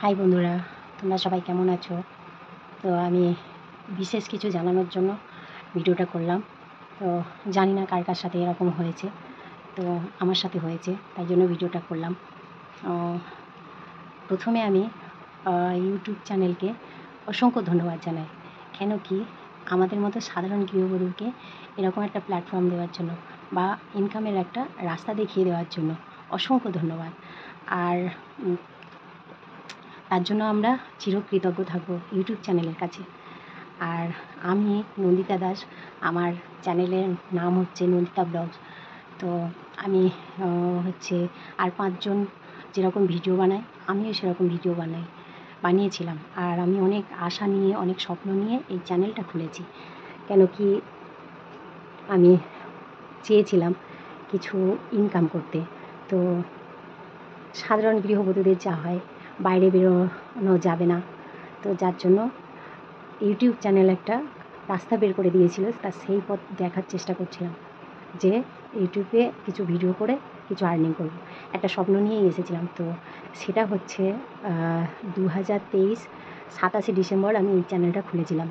High বন্ধুরা, তোমরা সবাই কেমন আছো? তো আমি বিশেষ কিছু জানানোর জন্য ভিডিওটা করলাম। তো জানি না কার কার সাথে এরকম হয়েছে, তো আমার সাথে হয়েছে, তাই জন্য ভিডিওটা করলাম। প্রথমে আমি ইউটিউব চ্যানেলকে অসংখ্য ধন্যবাদ জানাই। কেন কি আমাদের মতো সাধারণ গৃহবধূকে এরকম একটা প্ল্যাটফর্ম দেওয়ার জন্য বা ইনকামের একটা রাস্তা দেখিয়ে দেওয়ার জন্য অসংখ্য ধন্যবাদ। আর তার জন্য আমরা চিরকৃতজ্ঞ থাকবো ইউটিউব চ্যানেলের কাছে। আর আমি নন্দিতা দাস, আমার চ্যানেলের নাম হচ্ছে নন্দিতা ব্লগস। তো আমি হচ্ছে আর 5 জন যেরকম ভিডিও বানায় আমিও সেরকম ভিডিও বানিয়েছিলাম। আর আমি অনেক আশা নিয়ে, অনেক স্বপ্ন নিয়ে এই চ্যানেলটা খুলেছি। কেন কি আমি চেয়েছিলাম কিছু ইনকাম করতে। তো সাধারণ গৃহবধূদের যা হয়, বাইরে বেরোনো যাবে না, তো যার জন্য ইউটিউব চ্যানেল একটা রাস্তা বের করে দিয়েছিল। তা সেই পথ দেখার চেষ্টা করছিলাম যে ইউটিউবে কিছু ভিডিও করে কিছু আর্নিং করব। একটা স্বপ্ন নিয়েই এসেছিলাম। তো সেটা হচ্ছে 2023 27 ডিসেম্বর আমি এই চ্যানেলটা খুলেছিলাম।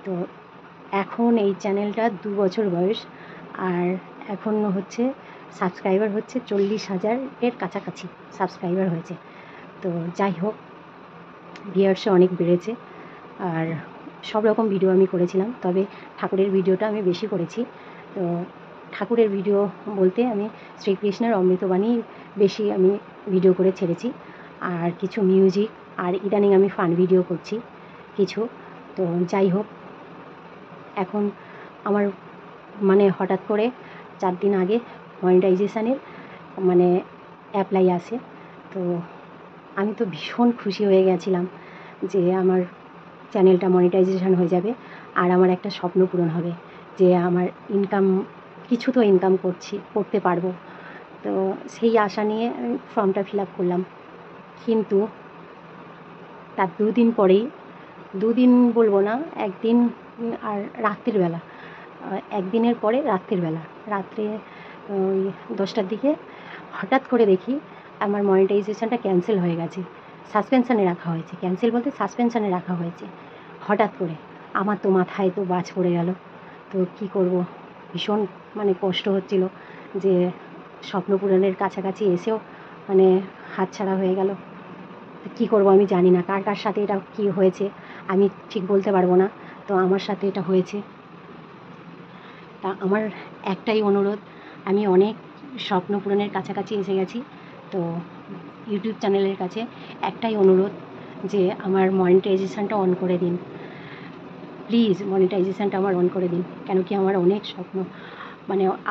তো এখন এই চ্যানেলটা 2 বছর বয়স, আর এখন হচ্ছে সাবস্ক্রাইবার হচ্ছে 40,000-এর কাছাকাছি সাবস্ক্রাইবার হয়েছে। তো যাই হোক, ভিউয়ার্সও অনেক বেড়েছে। আর সব রকম ভিডিও আমি করেছিলাম, তবে ঠাকুরের ভিডিওটা আমি বেশি করেছি। তো ঠাকুরের ভিডিও বলতে আমি শ্রীকৃষ্ণের অমৃতবাণী বেশি আমি ভিডিও করে ছেড়েছি, আর কিছু মিউজিক, আর ইদানিং আমি ফান ভিডিও করছি কিছু। তো যাই হোক, এখন আমার হঠাৎ করে 4 দিন আগে মনিটাইজেশানের অ্যাপ্লাই আসে। তো আমি তো ভীষণ খুশি হয়ে গেছিলাম যে আমার চ্যানেলটা মনিটাইজেশন হয়ে যাবে, আর আমার একটা স্বপ্ন পূরণ হবে যে আমার কিছু তো ইনকাম করতে পারবো। তো সেই আশা নিয়ে আমি ফর্মটা ফিল আপ করলাম। কিন্তু তার 2 দিন পরেই, 2 দিন বলবো না, 1 দিন আর রাত্রির বেলা, 1 দিনের পরে রাত্রে ওই 10টার দিকে হঠাৎ করে দেখি আমার মনিটাইজেশনটা ক্যান্সেল হয়ে গেছে, সাসপেনশানে রাখা হয়েছে। ক্যান্সেল বলতে সাসপেনশানে রাখা হয়েছে হঠাৎ করে। আমার তো মাথায় তো বাজ পড়ে গেল। তো কী করব, ভীষণ কষ্ট হচ্ছিল যে স্বপ্ন পূরণের কাছাকাছি এসেও হাতছাড়া হয়ে গেল। কী করব আমি জানি না, কার কার সাথে এটা কী হয়েছে আমি ঠিক বলতে পারবো না। তো আমার সাথে এটা হয়েছে। তা আমার একটাই অনুরোধ, আমি অনেক স্বপ্ন পূরণের কাছাকাছি এসে গেছি। তো ইউটিউব চ্যানেলের কাছে একটাই অনুরোধ যে আমার মনিটাইজেশানটা অন করে দিন, প্লিজ মনিটাইজেশানটা আমার অন করে দিন। কেন কি আমার অনেক স্বপ্ন,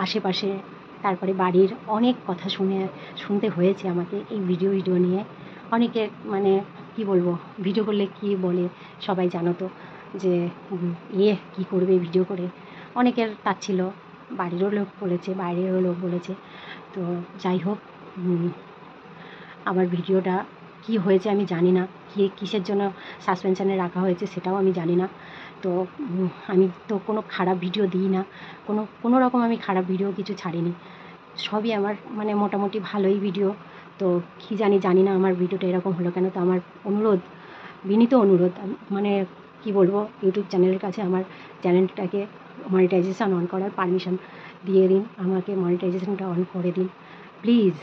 আশেপাশে, তারপরে বাড়ির অনেক কথা শুনতে হয়েছে আমাকে এই ভিডিও নিয়ে। অনেকে কি বলবো, ভিডিও করলে কি বলে সবাই জানো তো, যে কী করবে ভিডিও করে, অনেকের তাচ্ছিল্য, বাড়িরও লোক বলেছে, বাইরেরও লোক বলেছে। তো যাই হোক, আমার ভিডিওটা কি হয়েছে আমি জানি না, কিসের জন্য সাসপেনশানে রাখা হয়েছে সেটাও আমি জানি না। তো আমি তো কোনো খারাপ ভিডিও দিই না, কোনো রকম আমি খারাপ ভিডিও কিছু ছাড়িনি, সবই আমার মোটামুটি ভালোই ভিডিও। তো কী জানি না আমার ভিডিওটা এরকম হলো কেন। তো আমার অনুরোধ, বিনীত অনুরোধ, কি বলবো, ইউটিউব চ্যানেলের কাছে আমার চ্যানেলটাকে মনিটাইজেশন অন করার পারমিশন দিয়ে দিন, আমাকে মনিটাইজেশনটা অন করে দিন প্লিজ।